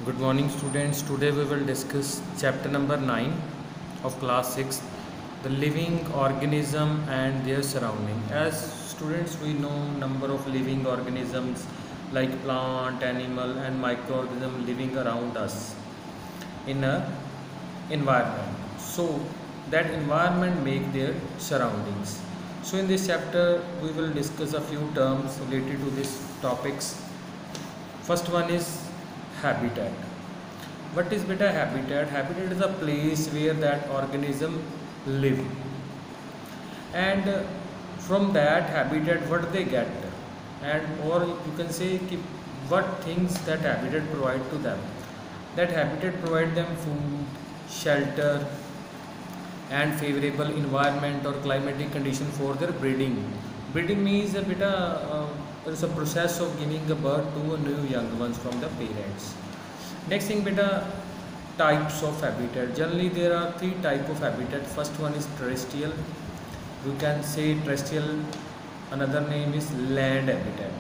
Good morning students. Today we will discuss chapter number 9 of class 6, the living organism and their surrounding. As students, we know number of living organisms like plant, animal and microorganism living around us in a environment. So that environment make their surroundings. So in this chapter we will discuss a few terms related to these topics. First one is habitat. What is beta habitat? Habitat is a place where that organism live, and from that habitat what they get, and or you can say what things that habitat provide to them. That habitat provide them food, shelter and favorable environment or climatic condition for their breeding. Breeding means a beta it's a process of giving a birth to a new young ones from the parents. Next thing beta, types of habitat. Generally there are three type of habitat. First one is terrestrial. You can say terrestrial, another name is land habitat.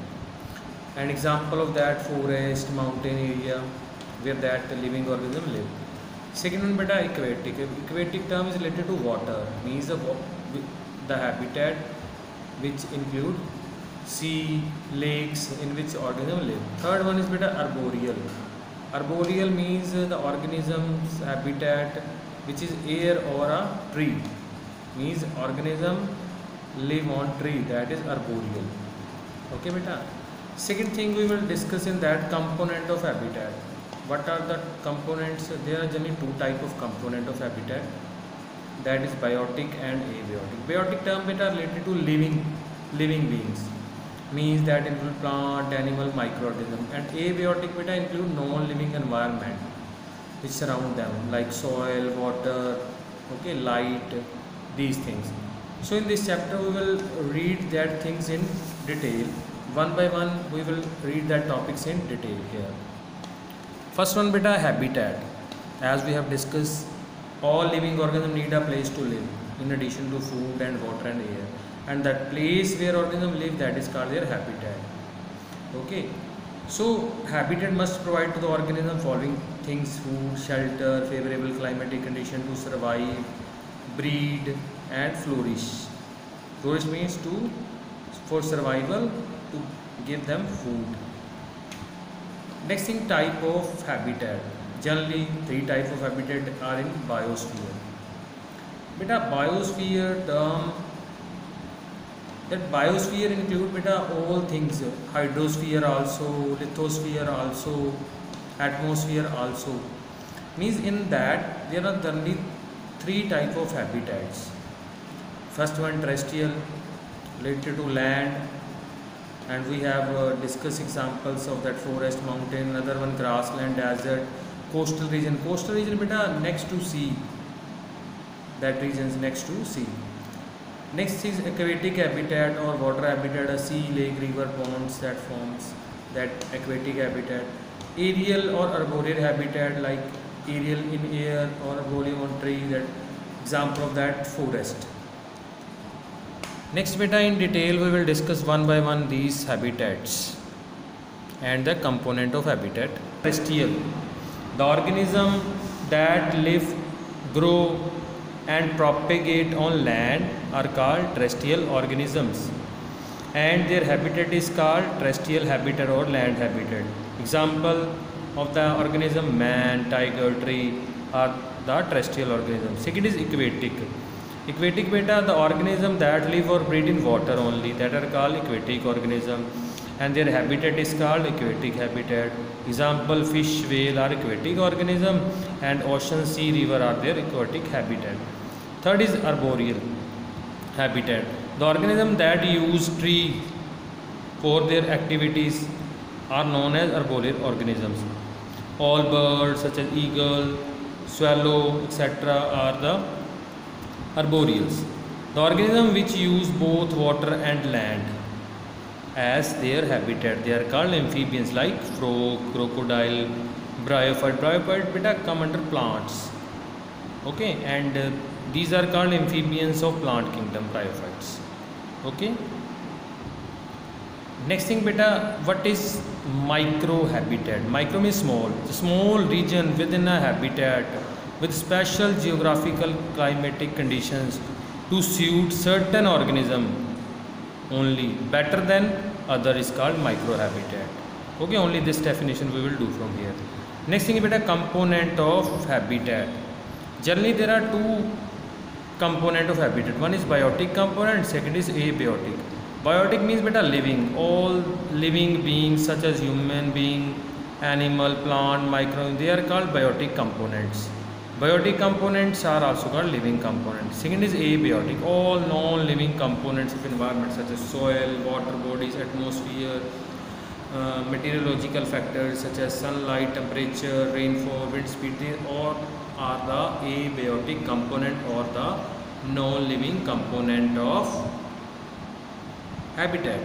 An example of that forest, mountain area where that living organism live. Second one beta aquatic. Aquatic term is related to water, means the habitat which include sea, lakes in which organism live. Third one is beta arboreal. Arboreal means the organism's habitat which is air or a tree, means organism live on tree, that is arboreal. Okay beta. Second thing we will discuss in that component of habitat. What are the components? There are generally two type of component of habitat, that is biotic and abiotic. Biotic term beta related to living beings, means that include plant, animal, microorganism, and abiotic beta include non-living environment which surround them like soil, water, okay, light, these things. So in this chapter we will read that things in detail. One by one we will read that topics in detail here. First one beta habitat. As we have discussed, all living organisms need a place to live in addition to food and water and air, and that place where organisms live, that is called their habitat. Okay, so habitat must provide to the organism following things: food, shelter, favorable climatic condition to survive, breed and flourish. Flourish means for survival, to give them food. Next thing, type of habitat. Generally three type of habitat are in biosphere. Beta biosphere term, that biosphere include beta all things: hydrosphere also, lithosphere also, atmosphere also. Means in that there are only three type of habitats. First one terrestrial, related to land, and we have discussed examples of that forest, mountain. Another one grassland, desert, coastal region. Coastal region beta next to sea, that region is next to sea. Next is aquatic habitat or water habitat, a sea, lake, river, ponds that forms that aquatic habitat. Aerial or arboreal habitat, like aerial in air or arboreal on tree, that example of that forest. Next beta, in detail we will discuss one by one these habitats and the component of habitat. Terrestrial, the organism that live, grow and propagate on land are called terrestrial organisms, and their habitat is called terrestrial habitat or land habitat. Example of the organism: man, tiger, tree are the terrestrial organisms. Second is aquatic. Aquatic beta, the organism that live or breed in water only, that are called aquatic organism, and their habitat is called aquatic habitat. Example: fish, whale are aquatic organism, and ocean, sea, river are their aquatic habitat. Third is arboreal habitat, the organism that use tree for their activities are known as arboreal organisms. All birds such as eagle, swallow, etc. are the arboreals. The organism which use both water and land as their habitat, they are called amphibians, like frog, crocodile, bryophyte. Bryophyte beta come under plants. Okay, and these are called amphibians of plant kingdom, bryophytes. Okay. Next thing beta, what is micro habitat? Micro means small, small region within a habitat with special geographical climatic conditions to suit certain organism only better than other is called micro habitat. Okay, only this definition we will do from here. Next thing beta, component of habitat. Generally there are two component of habitat. One is biotic component, second is abiotic. Biotic means beta living, all living beings such as human being, animal, plant, micro, they are called biotic components. Biotic components are also called living components. Second is abiotic, all non-living components of environment such as soil, water bodies, atmosphere, meteorological factors such as sunlight, temperature, rainfall, wind speed, they all are the abiotic component or the non-living component of habitat.